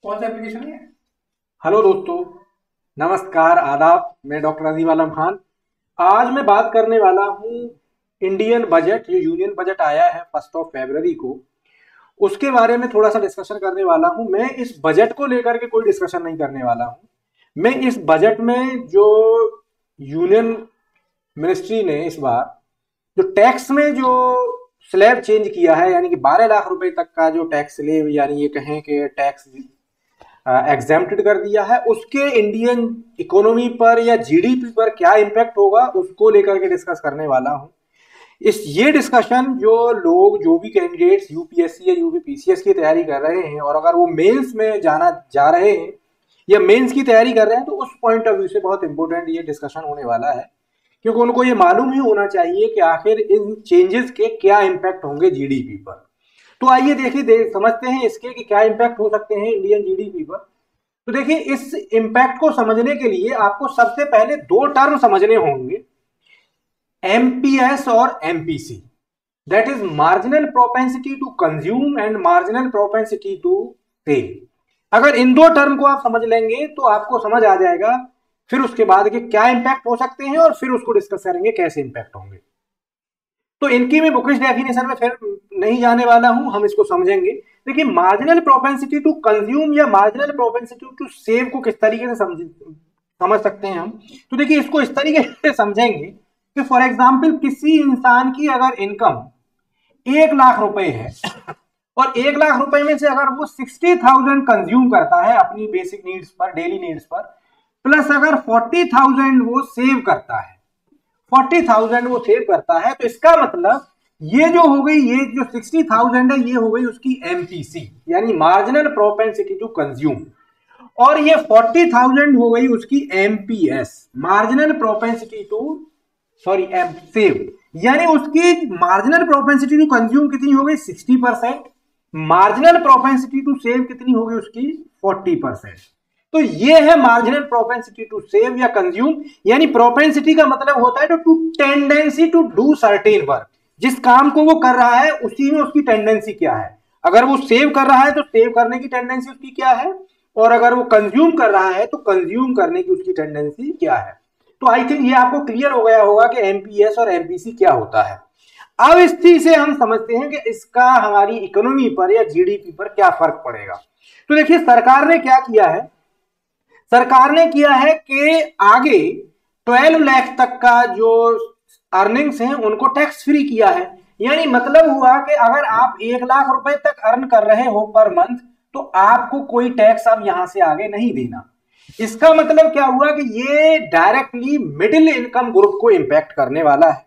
कौन सा एप्लीकेशन है? हेलो दोस्तों, नमस्कार, आदाब। मैं डॉक्टर अजीम आलम खान। आज मैं बात करने वाला हूँ इंडियन बजट, जो यूनियन बजट आया है 1 फरवरी को, उसके बारे में थोड़ा सा डिस्कशन करने वाला हूँ। मैं इस बजट को लेकर के कोई डिस्कशन नहीं करने वाला हूँ। मैं इस बजट में जो यूनियन मिनिस्ट्री ने इस बार जो टैक्स में जो स्लैब चेंज किया है, यानी कि 12 लाख रुपए तक का जो टैक्स स्लैब, यानी ये कहें कि टैक्स एग्जेम्प्टेड कर दिया है, उसके इंडियन इकोनॉमी पर या जीडीपी पर क्या इम्पैक्ट होगा, उसको लेकर के डिस्कस करने वाला हूं। इस ये डिस्कशन जो लोग, जो भी कैंडिडेट्स यूपीएससी या यूपीपीसीएस की तैयारी कर रहे हैं और अगर वो मेंस में जाना जा रहे हैं या मेंस की तैयारी कर रहे हैं, तो उस पॉइंट ऑफ व्यू से बहुत इंपॉर्टेंट ये डिस्कशन होने वाला है। क्योंकि उनको ये मालूम ही होना चाहिए कि आखिर इन चेंजेस के क्या इम्पैक्ट होंगे जीडीपी पर। तो आइए देखिए, समझते हैं इसके कि क्या इम्पैक्ट हो सकते हैं इंडियन जीडीपी पर। तो देखिए, इस इम्पैक्ट को समझने के लिए आपको सबसे पहले दो टर्म समझने होंगे, एमपीएस और MPC. That is marginal propensity to consume and marginal propensity to save. अगर इन दो टर्म को आप समझ लेंगे तो आपको समझ आ जाएगा फिर उसके बाद के क्या इंपैक्ट हो सकते हैं, और फिर उसको डिस्कस करेंगे कैसे इंपैक्ट होंगे। तो इनकी मैं बुकिश डेफिनेशन में फिर नहीं जाने वाला हूं, हम इसको समझेंगे। देखिए, मार्जिनल प्रोपेंसिटी टू कंज्यूम या मार्जिनल प्रोपेंसिटी टू सेव को किस तरीके से समझ सकते हैं हम। तो देखिए, इसको इस तरीके से समझेंगे कि फॉर एग्जाम्पल किसी इंसान की अगर इनकम 1 लाख रुपए है और 1 लाख रुपए में से अगर वो 60,000 कंज्यूम करता है अपनी बेसिक नीड्स पर, डेली नीड्स पर, प्लस अगर 40,000 वो सेव करता है, 40,000 वो सेव करता है, तो इसका मतलब ये जो हो गई, ये जो 60,000 है, ये हो गई उसकी एमपीसी, यानी मार्जिनल प्रोपेंसिटी टू कंज्यूम। और ये 40,000 हो गई उसकी MPS, marginal propensity to, sorry, M save. यानी उसकी मार्जिनल प्रोपेंसिटी टू कंज्यूम कितनी हो गई? 60%। मार्जिनल प्रोपेंसिटी टू सेव कितनी होगी उसकी? 40%। तो ये है मार्जिनल प्रोपेंसिटी टू सेव या कंज्यूम। यानी प्रोपेंसिटी का मतलब होता है to tendency to do certain work. जिस काम को वो कर रहा है उसी में उसकी टेंडेंसी क्या है। अगर वो सेव कर रहा है तो सेव करने की टेंडेंसी उसकी क्या है, और अगर वो कंज्यूम कर रहा है तो कंज्यूम करने की उसकी टेंडेंसी क्या है। तो आई थिंक ये आपको क्लियर हो गया होगा कि एमपीएस और एमपीसी क्या होता है। अब इस चीज से हम समझते हैं कि इसका हमारी इकोनॉमी पर या जीडीपी पर क्या फर्क पड़ेगा। तो देखिए, सरकार ने क्या किया है, सरकार ने किया है कि आगे 12 लाख तक का जो अर्निंग्स हैं उनको टैक्स फ्री किया है। यानी मतलब हुआ कि अगर आप 1 लाख रुपए तक अर्न कर रहे हो पर मंथ, तो आपको कोई टैक्स अब यहां से आगे नहीं देना। इसका मतलब क्या हुआ कि ये डायरेक्टली मिडिल इनकम ग्रुप को इंपैक्ट करने वाला है।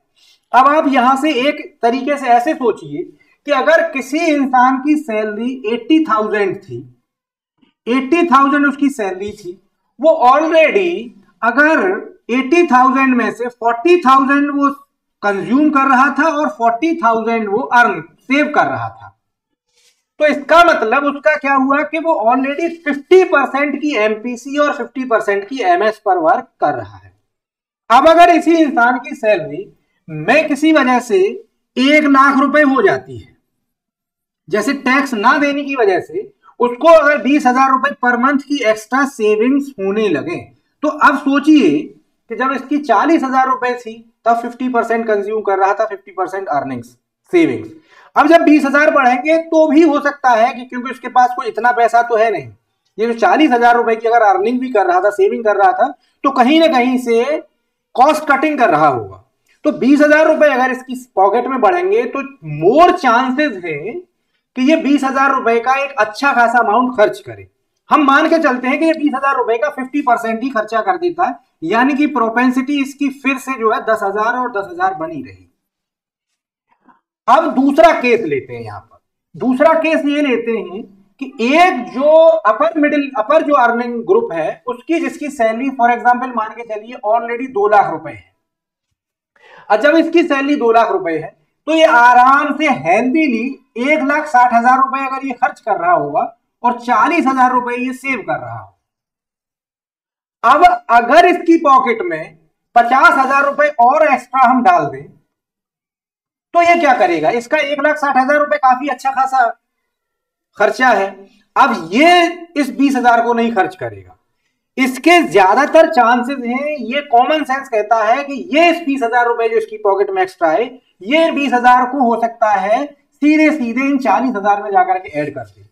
अब आप यहां से एक तरीके से ऐसे सोचिए कि अगर किसी इंसान की सैलरी 80,000 थी, 80,000 उसकी सैलरी थी, वो ऑलरेडी अगर 80,000 में से 40,000 वो कंज्यूम कर रहा था और 40,000 वो अर्न सेव कर रहा था, तो इसका मतलब उसका क्या हुआ कि वो ऑलरेडी 50% की एमपीसी और 50% की एमएस पर वर्क कर रहा है। अब अगर इसी इंसान की सैलरी में किसी वजह से 1 लाख रुपए हो जाती है, जैसे टैक्स ना देने की वजह से उसको अगर 20,000 रुपए पर मंथ की एक्स्ट्रा सेविंग्स होने लगे, तो अब सोचिए कि जब इसकी 40,000 रुपए थी तब 50% कंज्यूम कर रहा था, 50% अर्निंग्स, सेविंग्स। अब जब 20,000 बढ़ेंगे तो भी हो सकता है कि, क्योंकि उसके पास कोई इतना पैसा तो है नहीं, ये जो 40,000 रुपए की अगर अर्निंग भी कर रहा था, सेविंग कर रहा था, तो कहीं ना कहीं से कॉस्ट कटिंग कर रहा होगा। तो 20,000 रुपए अगर इसकी पॉकेट में बढ़ेंगे तो मोर चांसेस है कि ये 20,000 रुपए का एक अच्छा खासा अमाउंट खर्च करे। हम मान के चलते हैं कि ये 20,000 रुपए का 50% ही खर्चा कर देता है, यानी कि प्रोपेंसिटी इसकी फिर से जो है 10,000 और 10,000 बनी रही। अब दूसरा केस लेते हैं, यहां पर दूसरा केस ये लेते हैं कि एक जो अपर जो अर्निंग ग्रुप है उसकी, जिसकी सैलरी फॉर एग्जांपल मान के चलिए ऑलरेडी 2 लाख रुपए है। और जब इसकी सैलरी 2 लाख रुपए है तो ये आराम से हेल्दीली 1,60,000 रुपए अगर ये खर्च कर रहा होगा और 40,000 रुपए ये सेव कर रहा हो। अब अगर इसकी पॉकेट में 50,000 रुपए और एक्स्ट्रा हम डाल दें तो ये क्या करेगा? इसका 1,60,000 रुपए काफी अच्छा खासा खर्चा है। अब ये इस 20,000 को नहीं खर्च करेगा, इसके ज्यादातर चांसेस हैं, ये कॉमन सेंस कहता है कि ये इस 20,000 रुपए जो इसकी पॉकेट में एक्स्ट्रा है, ये 20,000 को हो सकता है सीधे सीधे इन 40,000 में जाकर के ऐड कर दे,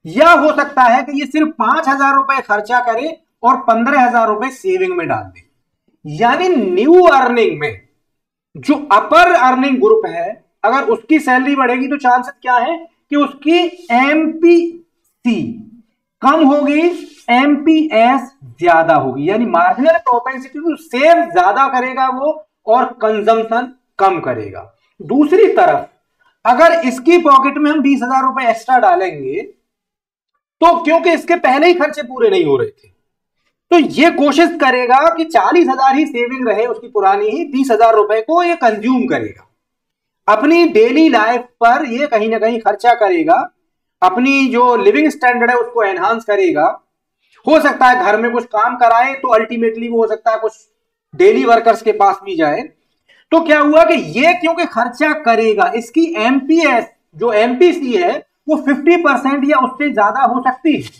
या हो सकता है कि ये सिर्फ 5,000 रुपए खर्चा करे और 15,000 रुपए सेविंग में डाल दे। यानी न्यू अर्निंग में जो अपर अर्निंग ग्रुप है, अगर उसकी सैलरी बढ़ेगी तो चांसेस क्या है कि उसकी एमपीसी कम होगी, एमपीएस ज्यादा होगी, यानी मार्जिनल प्रोपेंसिटी टू सेव ज्यादा करेगा वो और कंजम्पशन कम करेगा। दूसरी तरफ अगर इसकी पॉकेट में हम 20,000 रुपए एक्स्ट्रा डालेंगे तो क्योंकि इसके पहले ही खर्चे पूरे नहीं हो रहे थे, तो ये कोशिश करेगा कि 40,000 ही सेविंग रहे उसकी पुरानी ही, 20,000 रुपए को ये कंज्यूम करेगा, अपनी डेली लाइफ पर ये कहीं ना कहीं खर्चा करेगा, अपनी जो लिविंग स्टैंडर्ड है उसको एनहांस करेगा। हो सकता है घर में कुछ काम कराए तो अल्टीमेटली वो हो सकता है कुछ डेली वर्कर्स के पास भी जाए। तो क्या हुआ कि ये क्योंकि खर्चा करेगा, इसकी एमपीएस जो एमपीसी है वो 50% या उससे ज्यादा हो सकती है।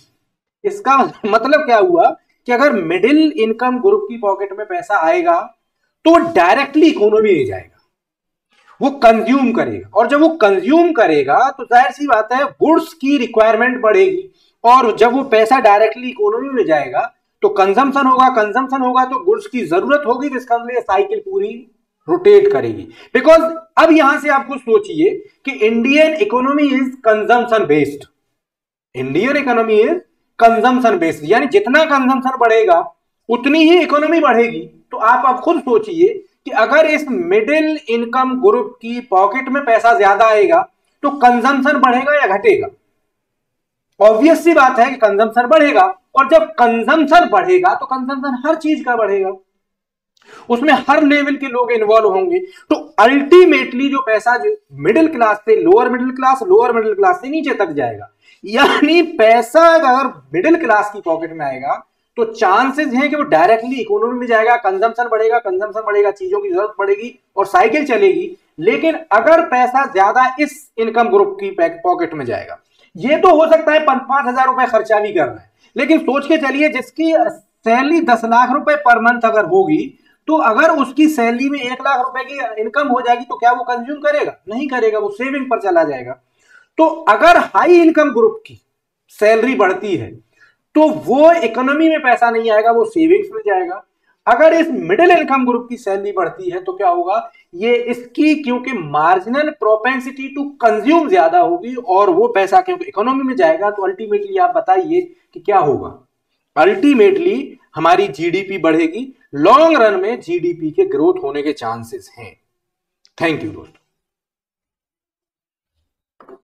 इसका मतलब क्या हुआ कि अगर मिडिल इनकम ग्रुप की पॉकेट में पैसा आएगा तो डायरेक्टली इकोनॉमी में जाएगा, वो कंज्यूम करेगा, और जब वो कंज्यूम करेगा तो जाहिर सी बात है गुड्स की रिक्वायरमेंट बढ़ेगी, और जब वो पैसा डायरेक्टली इकोनॉमी में जाएगा तो कंजम्पशन होगा, कंजम्पशन होगा तो गुड्स की जरूरत होगी, तो इसका मतलब साइकिल पूरी रोटेट करेगी। बिकॉज अब यहां से आप कुछ सोचिए कि Indian economy is consumption based, Indian economy is consumption based, यानी जितना कंजम्पशन बढ़ेगा उतनी ही इकोनॉमी बढ़ेगी। तो आप अब खुद सोचिए कि अगर इस मिडिल इनकम ग्रुप की पॉकेट में पैसा ज्यादा आएगा तो कंजम्पशन बढ़ेगा या घटेगा? ऑब्वियस सी बात है कि कंजम्पशन बढ़ेगा, और जब कंजम्पशन बढ़ेगा तो कंजम्पशन हर चीज का बढ़ेगा, उसमें हर लेवल के लोग इन्वॉल्व होंगे। तो अल्टीमेटली जो पैसा जो मिडिल क्लास से lower middle class, lower middle class से नीचे तक जाएगा, यानी पैसा अगर मिडिल क्लास की पॉकेट में आएगा तो चांसेस हैं कि वो डायरेक्टली इकोनॉमी में जाएगा, कंजम्पशन बढ़ेगा, कंजम्पशन बढ़ेगा, चीजों की जरूरत बढ़ेगी और साइकिल चलेगी। लेकिन अगर पैसा ज्यादा इस इनकम ग्रुप की पॉकेट में जाएगा, ये तो हो सकता है 5,000 रुपए खर्चा भी कर रहा है, लेकिन सोच के चलिए जिसकी सैलरी 10 लाख रुपए पर मंथ अगर होगी, तो अगर उसकी सैलरी में 1 लाख रुपए की इनकम हो जाएगी तो क्या वो कंज्यूम करेगा? नहीं करेगा, वो सेविंग पर चला जाएगा। तो अगर हाई इनकम ग्रुप की सैलरी बढ़ती है तो वो इकोनॉमी में पैसा नहीं आएगा, वो सेविंग्स में जाएगा। अगर इस मिडिल इनकम ग्रुप की सैलरी बढ़ती है तो क्या होगा, ये इसकी क्योंकि मार्जिनल प्रोपेंसिटी टू कंज्यूम ज्यादा होगी और वो पैसा क्योंकि इकोनॉमी में जाएगा, तो अल्टीमेटली आप बताइए कि क्या होगा? अल्टीमेटली हमारी जीडीपी बढ़ेगी, लॉन्ग रन में जीडीपी के ग्रोथ होने के चांसेस हैं। थैंक यू दोस्तों।